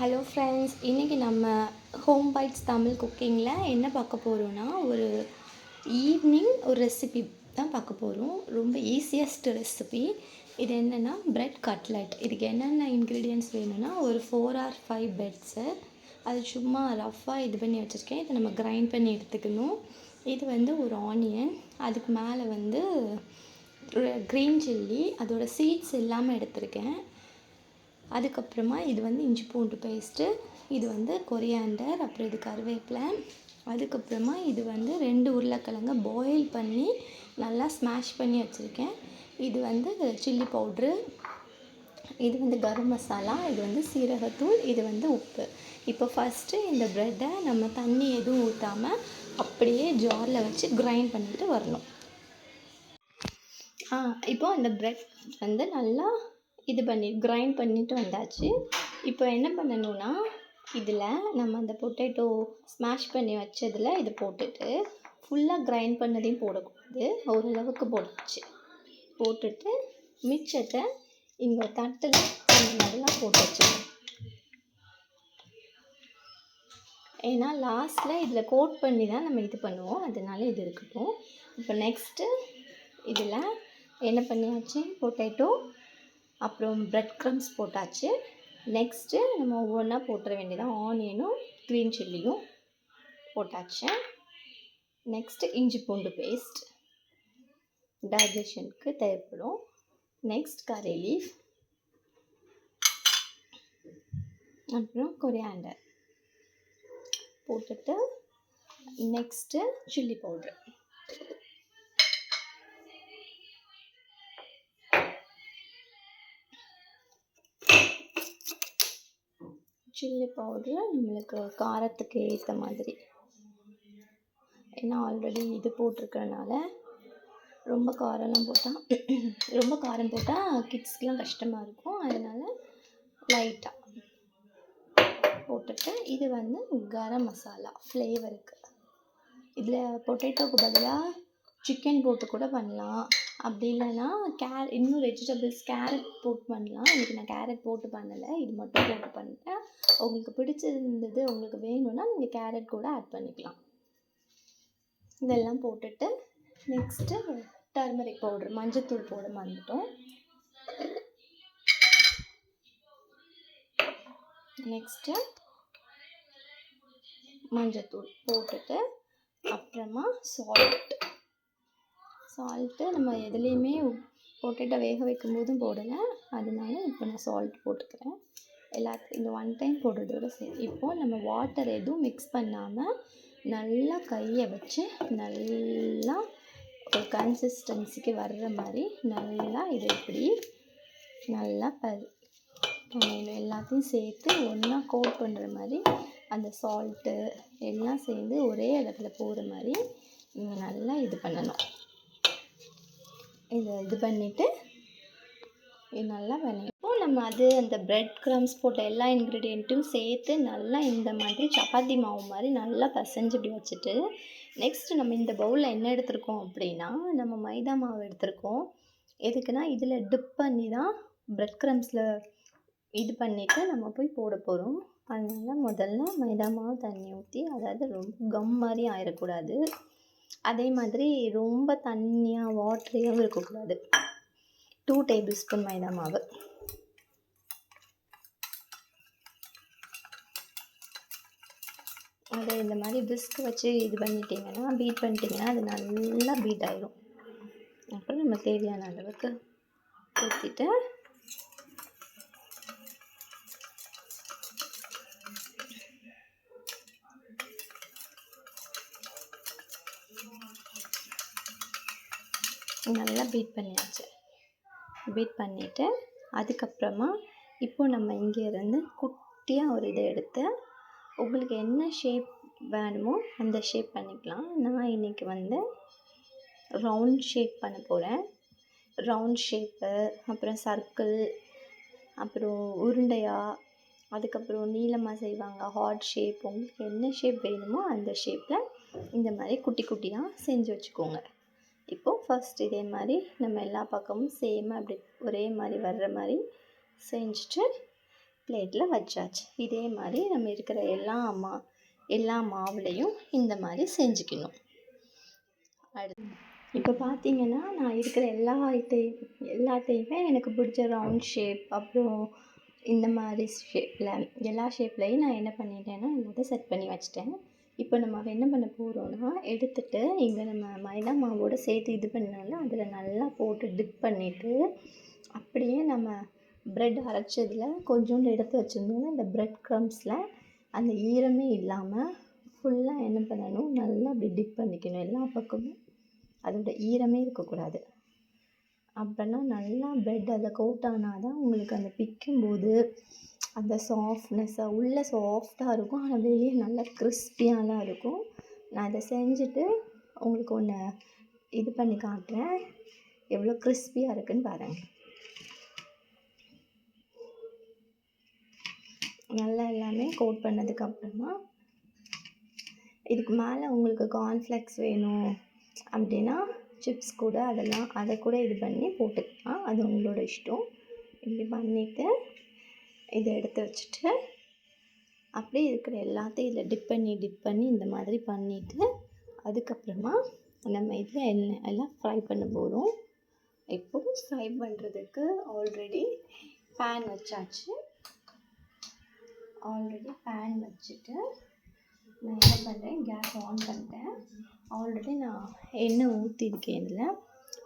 Hello friends, இன்றைக்கி நம்ம home bytes Tamil குக்கிங்கில் என்ன பார்க்க போகிறோன்னா, ஒரு ஈவினிங் ஒரு ரெசிபி தான் பார்க்க போகிறோம். ரொம்ப ஈஸியஸ்ட் ரெசிபி. இது என்னென்னா பிரெட் கட்லெட். இதுக்கு என்னென்ன இன்க்ரீடியன்ட்ஸ் வேணும்னா, ஒரு 4 ஆர் 5 பிரெட்ஸு, அது சும்மா ரஃப்பாக இது பண்ணி வச்சுருக்கேன். இதை நம்ம கிரைண்ட் பண்ணி எடுத்துக்கணும். இது வந்து ஒரு ஆனியன், அதுக்கு மேலே வந்து க்ரீன் சில்லி, அதோட சீட்ஸ் இல்லாமல் எடுத்திருக்கேன். அதுக்கப்புறமா இது வந்து இஞ்சி பூண்டு பேஸ்ட்டு, இது வந்து கொரியாண்டர், அப்புறம் இது கருவேப்பிலை. அதுக்கப்புறமா இது வந்து 2 உருளைக்கிழங்க பாயில் பண்ணி நல்லா ஸ்மாஷ் பண்ணி வச்சுருக்கேன். இது வந்து சில்லி பவுட்ரு, இது வந்து கரம் மசாலா, இது வந்து சீரகத்தூள், இது வந்து உப்பு. இப்போ ஃபஸ்ட்டு இந்த ப்ரெட்டை நம்ம தண்ணி எதுவும் ஊற்றாமல் அப்படியே ஜாரில் வச்சு கிரைண்ட் பண்ணிட்டு வரணும். இப்போது இந்த ப்ரெட் வந்து நல்லா இது பண்ணி கிரைண்ட் பண்ணிட்டு வந்தாச்சு. இப்போ என்ன பண்ணணும்னா, இதில் நம்ம அந்த பொட்டேட்டோ ஸ்மாஷ் பண்ணி வச்சதில் இது போட்டுட்டு, ஃபுல்லாக கிரைண்ட் பண்ணதையும் போடக்கூடாது, ஓரளவுக்கு போட்டுட்டு மிச்சத்தை இங்கே தட்டில் நல்லா போட்டு வச்சுக்கணும். ஏன்னா லாஸ்ட்டில் இதில் கோட் பண்ணி தான் நம்ம இது பண்ணுவோம், அதனால இது இருக்கட்டும். இப்போ நெக்ஸ்ட்டு இதில் என்ன பண்ணியாச்சு, பொட்டேட்டோ அப்புறம் ப்ரெட் க்ரம்ஸ் போட்டாச்சு. நெக்ஸ்ட்டு நம்ம ஒவ்வொன்றா போட்டுற வேண்டியதான். ஆனியனும் க்ரீன் சில்லியும் போட்டாச்சு. நெக்ஸ்ட்டு இஞ்சி பூண்டு பேஸ்ட் டைஜஷனுக்கு தேவைப்படும். நெக்ஸ்ட் கரி லீஃப், அப்புறம் கொரியாண்டர் போட்டுட்டு next chilli powder, chilli powder நம்மளுக்கு காரத்துக்கு ஏற்ற மாதிரி. ஏன்னா ஆல்ரெடி இது போட்டிருக்கறனால ரொம்ப காரம் போட்டால் கிட்ஸ்க்கெலாம் கஷ்டமாக இருக்கும். அதனால் லைட்டாக போட்டுட்டு, இது வந்து கரம் மசாலா ஃப்ளேவருக்கு. இதில் பொட்டேட்டோக்கு பதிலாக சிக்கன் போட்டு கூட பண்ணலாம். அப்படி இல்லைன்னா இன்னும் வெஜிடபிள்ஸ் கேரட் போட்டு பண்ணலாம். இன்றைக்கி நான் கேரட் போட்டு பண்ணலை, இது மட்டும் போட்டு பண்ணிட்டேன். உங்களுக்கு பிடிச்சிருந்தது, உங்களுக்கு வேணும்னா நீங்கள் கேரட் கூட ஆட் பண்ணிக்கலாம். இதெல்லாம் போட்டுட்டு நெக்ஸ்ட்டு டர்மரிக் பவுட்ரு, மஞ்சத்தூள் போட மறந்துட்டோம். நெக்ஸ்ட்டு மஞ்சத்தூள் போட்டுட்டு அப்புறமா சால்ட்டு நம்ம எதுலேயுமே பொட்டேட்டோ வேக வைக்கும்போதும் போடலை, அதனால இப்போ நான் சால்ட் போட்டுக்கிறேன். எல்லாத்தையும் இந்த ஒன் டைம் போடுறதோட சரி. இப்போது நம்ம வாட்டர் எதுவும் மிக்ஸ் பண்ணாமல் நல்லா கையை வச்சு நல்லா ஒரு கன்சிஸ்டன்சிக்கு வர்ற மாதிரி நல்லா இதை இப்படி நல்லா எல்லாத்தையும் சேர்த்து ஒன்றா கோட் பண்ணுற மாதிரி, அந்த சால்ட்டு எல்லாம் சேர்ந்து ஒரே இடத்துல போகிற மாதிரி நல்லா இது பண்ணணும். இது பண்ணிவிட்டு இது நல்லா இப்போது நம்ம அந்த ப்ரெட் க்ரம்ஸ் போட்ட எல்லா இன்க்ரீடியண்ட்டும் சேர்த்து நல்லா இந்த மாதிரி சப்பாத்தி மாவு மாதிரி நல்லா பசைஞ்சு இப்படி வச்சுட்டு, நெக்ஸ்ட்டு நம்ம இந்த பவுலில் என்ன எடுத்திருக்கோம் அப்படின்னா, நம்ம மைதா மாவு எடுத்திருக்கோம். எதுக்குன்னா இதில் டிப் பண்ணி தான் ப்ரெட் க்ரம்ஸில் இது பண்ணிவிட்டு நம்ம போய் போட போகிறோம். அதனால் முதல்ல மைதா மாவு தண்ணி ஊற்றி, அதாவது ரொம்ப கம் மாதிரி ஆயிடக்கூடாது, அதே மாதிரி ரொம்ப தண்ணியாக வாட்டரியாகவும் இருக்கக்கூடாது. 2 டேபிள் ஸ்பூன் மைதா மாவு, அதை இந்த மாதிரி விஸ்க் வச்சு இது பண்ணிட்டீங்கன்னா, பீட் பண்ணிட்டீங்கன்னா அது நல்லா பீட் ஆயிடும். அப்புறம் நம்ம தேவையான அளவுக்கு ஊற்றிட்டு நல்லா பீட் பண்ணியாச்சு. பீட் பண்ணிவிட்டு அதுக்கப்புறமா இப்போ நம்ம இங்கேருந்து குட்டியாக ஒரு இதை எடுத்து, உங்களுக்கு என்ன ஷேப் வேணுமோ அந்த ஷேப் பண்ணிக்கலாம். நான் இன்றைக்கி வந்து ரவுண்ட் ஷேப் பண்ண போகிறேன். ரவுண்ட் ஷேப்பு, அப்புறம் சர்க்கிள், அப்புறம் உருண்டையாக, அதுக்கப்புறம் நீளமாக செய்வாங்க ஹார்ட் ஷேப். உங்களுக்கு என்ன ஷேப் வேணுமோ அந்த ஷேப்பில் இந்த மாதிரி குட்டி குட்டியாக செஞ்சு வச்சுக்கோங்க. இப்போது ஃபஸ்ட் இதே மாதிரி நம்ம எல்லா பக்கமும் சேமாக அப்படி ஒரே மாதிரி வர்ற மாதிரி செஞ்சுட்டு பிளேட்டில் வச்சாச்சு. இதே மாதிரி நம்ம இருக்கிற எல்லா மாவுலையும் இந்த மாதிரி செஞ்சுக்கணும். இப்போ பார்த்தீங்கன்னா நான் இருக்கிற எல்லாத்தையுமே எனக்கு பிடிச்ச ரவுண்ட் ஷேப், அப்புறம் இந்த மாதிரி ஷேப்பில் எல்லா ஷேப்லேயும் நான் என்ன பண்ணிட்டேன்னா எல்லாத்தையும் செட் பண்ணி வச்சுட்டேன். இப்போ நம்ம என்ன பண்ண போகிறோன்னா, எடுத்துகிட்டு இங்கே நம்ம மைதா மாவோடு சேர்த்து இது பண்ணால அதில் நல்லா போட்டு டிப் பண்ணிவிட்டு, அப்படியே நம்ம ப்ரெட் அரைச்சதில் கொஞ்சோண்டு எடுத்து வச்சுருந்தோன்னா இந்த ப்ரெட் க்ரம்ஸில் அந்த ஈரமே இல்லாமல் ஃபுல்லாக என்ன பண்ணணும், நல்லா அப்படி டிப் பண்ணிக்கணும் எல்லா பக்கமும். அதோட ஈரமே இருக்கக்கூடாது. அப்படின்னா நல்லா ப்ரெட் அதில் கோட் ஆனால் தான் உங்களுக்கு அந்த பிக்கும்போது அந்த சாஃப்ட்னஸ்ஸாக உள்ளே சாஃப்டாக இருக்கும், ஆனால் வெளியே நல்லா கிறிஸ்பியாலாம் இருக்கும். நான் இதை செஞ்சுட்டு உங்களுக்கு ஒன்று இது பண்ணி காட்டுறேன், எவ்வளோ கிறிஸ்பியாக இருக்குதுன்னு பாருங்கள். நல்லா எல்லாமே கோட் பண்ணதுக்கப்புறமா இதுக்கு மேலே உங்களுக்கு கார்ன்ஃப்ளெக்ஸ் வேணும் அப்படின்னா சிப்ஸ் கூட அதை கூட இது பண்ணி போட்டுக்கலாம், அது உங்களோட இஷ்டம். இப்படி பண்ணிவிட்டு இதை எடுத்து வச்சுட்டு அப்படியே இருக்கிற எல்லாத்தையும் இதில் டிப் பண்ணி இந்த மாதிரி பண்ணிவிட்டு அதுக்கப்புறமா நம்ம இதில் எல்லாம் ஃப்ரை பண்ண போகிறோம். இப்போது ஃப்ரை பண்ணுறதுக்கு ஆல்ரெடி பேன் வச்சுட்டு நான் என்ன பண்ணுறேன், கேஸ் ஆன் பண்ணிட்டேன். ஆல்ரெடி நான் எண்ணெய் ஊற்றிருக்கேன். இதில்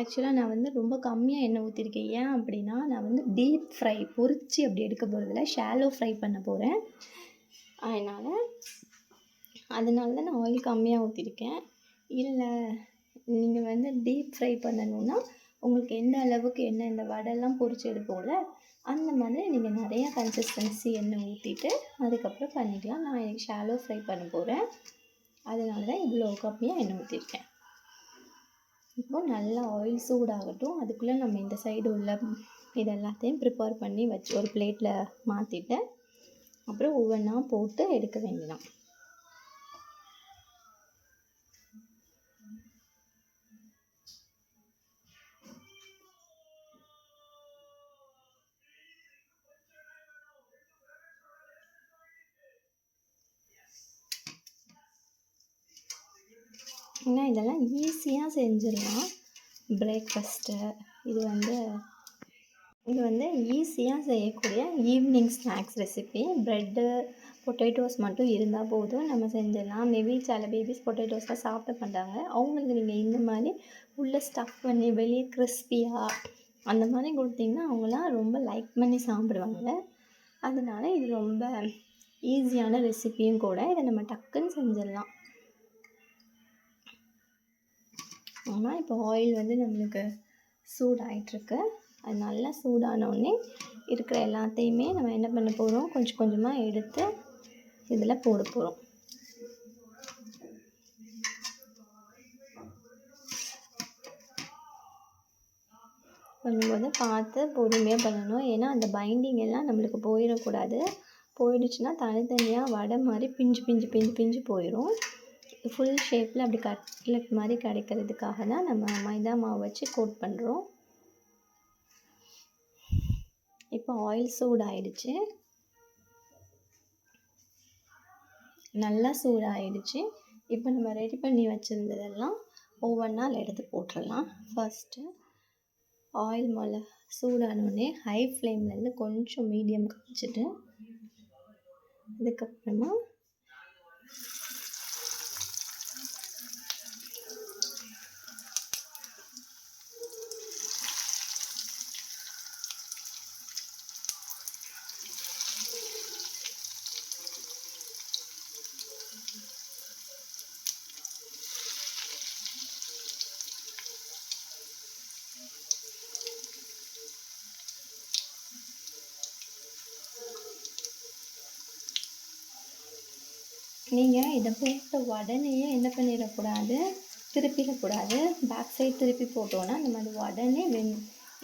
ஆக்சுவலாக நான் ரொம்ப கம்மியாக எண்ணெய் ஊற்றிருக்கேன். ஏன் அப்படின்னா நான் டீப் ஃப்ரை பொரித்து அப்படி எடுக்க போகிறதில்ல, ஷாலோ ஃப்ரை பண்ண போகிறேன். அதனால தான் நான் ஆயில் கம்மியாக ஊற்றிருக்கேன். இல்லை நீங்கள் டீப் ஃப்ரை பண்ணணுன்னா உங்களுக்கு எந்த அளவுக்கு எண்ணெய் இந்த வடைலாம் பொரித்து எடுப்போம்ல அந்த மாதிரி நீங்கள் நிறையா கன்சிஸ்டன்சி எண்ணெய் ஊற்றிட்டு அதுக்கப்புறம் பண்ணிக்கலாம். நான் எனக்கு ஷாலோ ஃப்ரை பண்ண போகிறேன், அதனால தான் இவ்வளோ கம்மியாக எண்ணெய் ஊற்றிருக்கேன். இப்போது நல்லா ஆயில் சூடாகட்டும். அதுக்குள்ளே நம்ம இந்த சைடு உள்ள இது எல்லாத்தையும் ப்ரிப்பேர் பண்ணி வச்சு ஒரு பிளேட்டில் மாற்றிட்டு அப்புறம் ஒவ்வொன்றா போட்டு எடுக்க வேண்டியதான். ஏன்னா இதெல்லாம் ஈஸியாக செஞ்சிடலாம். பிரேக்ஃபாஸ்ட்டு இது ஈஸியாக செய்யக்கூடிய evening snacks recipe. Bread potatoes மட்டும் இருந்தால் போதும், நம்ம செஞ்சிடலாம். மேபி சில பேபிஸ் பொட்டேட்டோஸ்லாம் சாப்பிட மாட்டாங்க, அவங்களுக்கு நீங்கள் இந்த மாதிரி உள்ளே ஸ்டஃப் பண்ணி வெளியே கிறிஸ்பியாக அந்த மாதிரி கொடுத்தீங்கன்னா அவங்களாம் ரொம்ப லைக் பண்ணி சாப்பிடுவாங்க. அதனால இது ரொம்ப ஈஸியான ரெசிபியும் கூட. இதை நம்ம டக்குன்னு செஞ்சிடலாம். ஆனால் இப்போ ஆயில் நம்மளுக்கு சூடாகிட்டுருக்கு. அது நல்லா சூடானோடனே இருக்கிற எல்லாத்தையுமே நம்ம என்ன பண்ண போகிறோம், கொஞ்சம் கொஞ்சமாக எடுத்து இதில் போட போகிறோம். பண்ணும்போது பார்த்து பொறுமையாக பண்ணணும். ஏன்னா அந்த பைண்டிங் எல்லாம் நம்மளுக்கு போயிடக்கூடாது. போயிடுச்சுன்னா தனித்தனியாக வடை மாதிரி பிஞ்சு போயிடும். ஃபுல் ஷேப்பில் அப்படி கட்லெட் மாதிரி கிடைக்கிறதுக்காக தான் நம்ம மைதா மாவு வச்சு கோட் பண்ணுறோம். இப்போ ஆயில் சூடாயிடுச்சு, நல்லா சூடாயிடுச்சு. இப்போ நம்ம ரெடி பண்ணி வச்சுருந்ததெல்லாம் ஒவ்வொன்றா எடுத்து போட்டுடலாம். ஃபஸ்ட்டு ஆயில் சூடானோடனே ஹை ஃப்ளேம்லேருந்து கொஞ்சம் மீடியம் வச்சுட்டு அதுக்கப்புறமா நீங்கள் இதை போட்ட உடனேயே என்ன பண்ணிடக்கூடாது, திருப்பிடக்கூடாது. பேக் சைடு திருப்பி போட்டோன்னா இந்த மாதிரி உடனே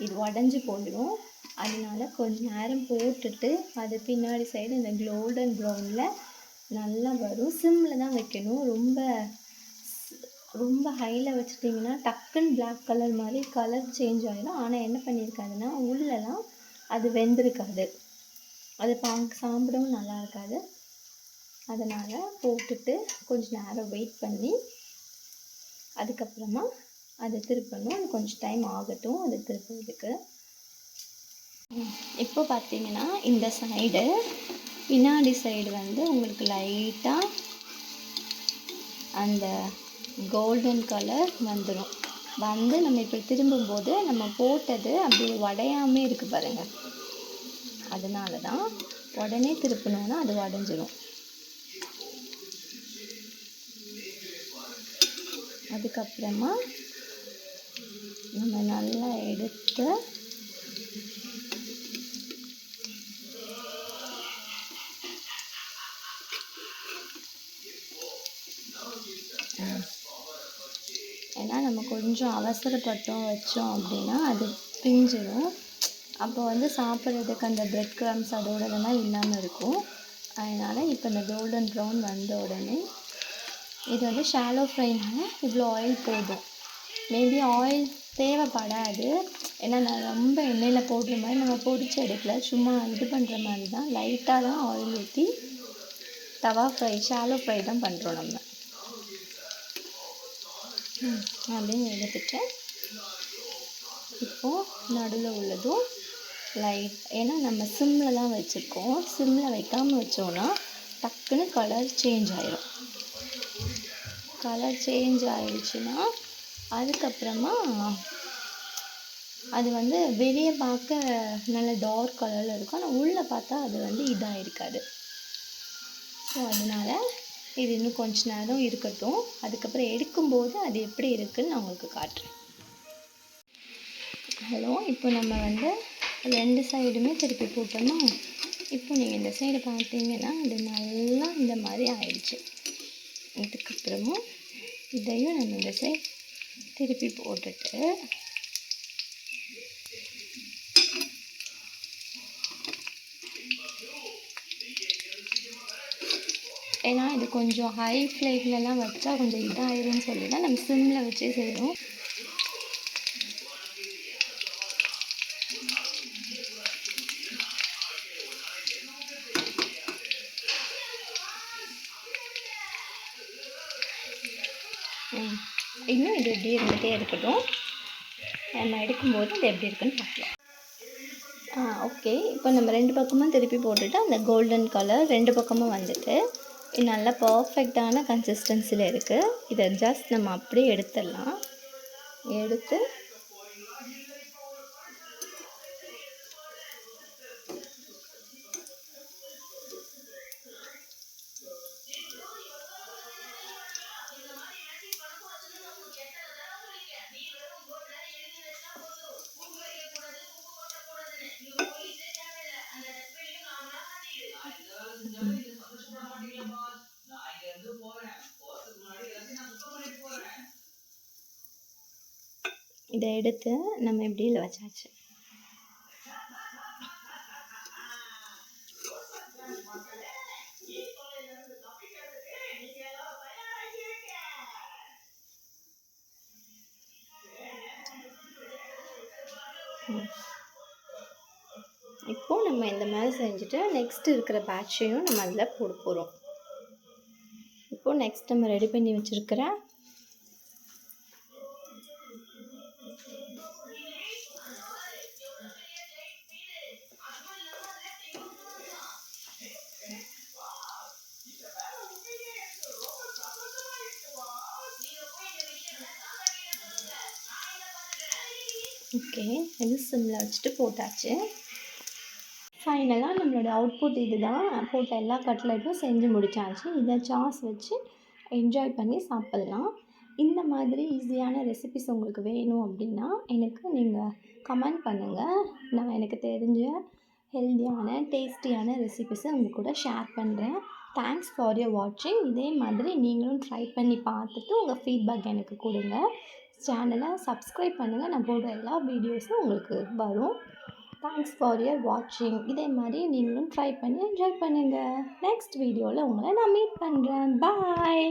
இது உடஞ்சி போயிடும். அதனால கொஞ்சம் நேரம் போட்டுட்டு அது பின்னாடி சைடு இந்த கோல்டன் ப்ரௌனில் நல்லா வரும். சிம்மில் தான் வைக்கணும். ரொம்ப ஹையில் வச்சுட்டிங்கன்னா டக்குன்னு பிளாக் கலர் மாதிரி கலர் சேஞ்ச் ஆகிடும். ஆனால் என்ன பண்ணியிருக்காதுன்னா உள்ளெல்லாம் அது வெந்திருக்காது. அது சாப்பிடவும் நல்லா இருக்காது. அதனால் போட்டுட்டு கொஞ்சம் நேரம் வெயிட் பண்ணி அதுக்கப்புறமா அதை திருப்பணும். அது கொஞ்சம் டைம் ஆகட்டும் அது திருப்புறதுக்கு. இப்போ பார்த்தீங்கன்னா இந்த சைடு பின்னாடி சைடு வந்து உங்களுக்கு லைட்டாக அந்த கோல்டன் கலர் வந்துடும். வந்து நம்ம இப்போ திரும்பும்போது நம்ம போட்டது அப்படியே உடையாமே இருக்குது பாருங்கள். அதனால தான் உடனே திருப்பினோன்னா அது உடஞ்சிரும். அதுக்கப்புறமா நம்ம நல்லா எடுத்து ஏன்னா நம்ம கொஞ்சம் அவசரப்பட்டோம் வச்சோம் அப்படின்னா அது பிஞ்சிடும். அப்போ வந்து சாப்பிட்றதுக்கு அந்த பிரெட் க்ரம்ஸ் அதோட இதெல்லாம் இல்லாமல் இருக்கும். அதனால் இப்போ இந்த கோல்டன் ப்ரௌன் வந்த உடனே இது வந்து ஷாலோ ஃப்ரைனால இவ்வளோ ஆயில் போதும். மேபி ஆயில் தேவைப்படாது. ஏன்னா நான் ரொம்ப எண்ணெயில் போடுற மாதிரி நம்ம பொரிச்சு எடுக்கல, சும்மா இது பண்ணுற மாதிரி தான். லைட்டாக தான் ஆயில் ஊற்றி தவா ஃப்ரை ஷாலோ ஃப்ரை தான் பண்ணுறோம் நம்ம. அப்படின்னு எடுத்துட்டு இப்போது நடுவில் உள்ளதும் லைட், ஏன்னா நம்ம சிம்மில் தான் வச்சுருக்கோம். சிம்மில் வைக்காமல் வச்சோன்னா டக்குன்னு கலர் சேஞ்ச் ஆகிடும். கலர் சேஞ்ச் ஆகிடுச்சுன்னா அதுக்கப்புறமா அது வந்து வெளியே பார்க்க நல்ல டார்க் கலரில் இருக்கும், ஆனால் உள்ளே பார்த்தா அது வந்து இதாக இருக்காது. ஸோ அதனால் இது இன்னும் கொஞ்ச நேரம் இருக்கட்டும். அதுக்கப்புறம் எடுக்கும்போது அது எப்படி இருக்குதுன்னு நான் உங்களுக்கு காட்டுறேன். ஹலோ, இப்போ நம்ம வந்து 2 சைடுமே திருப்பி போட்டோமா. இப்போ நீங்கள் இந்த சைடு பார்த்தீங்கன்னா அது நல்லா இந்த மாதிரி ஆயிடுச்சு. இதுக்கப்புறமும் இதையும் நம்ம இந்த சைடு திருப்பி போட்டுட்டு ஏன்னா இது கொஞ்சம் ஹை ஃப்ளேம்லலாம் வச்சா கொஞ்சம் இதாகிடும்னு சொல்லி தான் நம்ம சிம்மில் வச்சே செய்கிறோம். இன்னும் இது எப்படி இருந்துகிட்டே இருக்கட்டும். நம்ம எடுக்கும்போது அது எப்படி இருக்குன்னு பார்க்கலாம். ஓகே, இப்போ நம்ம 2 பக்கமும் திருப்பி போட்டுட்டு அந்த கோல்டன் கலர் 2 பக்கமும் வந்துட்டு நல்லா பர்ஃபெக்டான கன்சிஸ்டன்சியில் இருக்குது. இதை ஜஸ்ட் நம்ம அப்படியே எடுத்துடலாம். எடுத்து இதை எடுத்து நம்ம இப்படி வச்சாச்சு. இப்போது நம்ம இந்த மாதிரி செஞ்சுட்டு நெக்ஸ்ட் இருக்கிற பேட்சையும் நம்ம அதில் போட போகிறோம். இப்போது நெக்ஸ்ட் நம்ம ரெடி பண்ணி வச்சுருக்கிற ஓகே, இது சிம்மில் வச்சுட்டு போட்டாச்சு. ஃபைனலாக நம்மளோட அவுட்புட் இது தான். போட்ட எல்லா கட்லெட்டும் செஞ்சு முடித்தாச்சு. இதை சாஸ் வச்சு என்ஜாய் பண்ணி சாப்பிட்லாம். இந்த மாதிரி ஈஸியான ரெசிபிஸ் உங்களுக்கு வேணும் அப்படின்னா எனக்கு நீங்கள் கமெண்ட் பண்ணுங்கள். நான் எனக்கு தெரிஞ்ச ஹெல்த்தியான டேஸ்டியான ரெசிபிஸை உங்கள் கூட ஷேர் பண்ணுறேன். தேங்க்ஸ் ஃபார் யுவர் வாட்சிங். இதே மாதிரி நீங்களும் ட்ரை பண்ணி பார்த்துட்டு உங்கள் ஃபீட்பேக் எனக்கு கொடுங்க. சேனலை சப்ஸ்கிரைப் பண்ணுங்கள். நான் போடுற எல்லா வீடியோஸும் உங்களுக்கு வரும். தேங்க்ஸ் ஃபார் யுவர் வாட்சிங். இதே மாதிரி நீங்களும் ட்ரை பண்ணி என்ஜாய் பண்ணுங்கள். நெக்ஸ்ட் வீடியோவில் உங்களை நான் மீட் பண்ணுறேன். பாய்.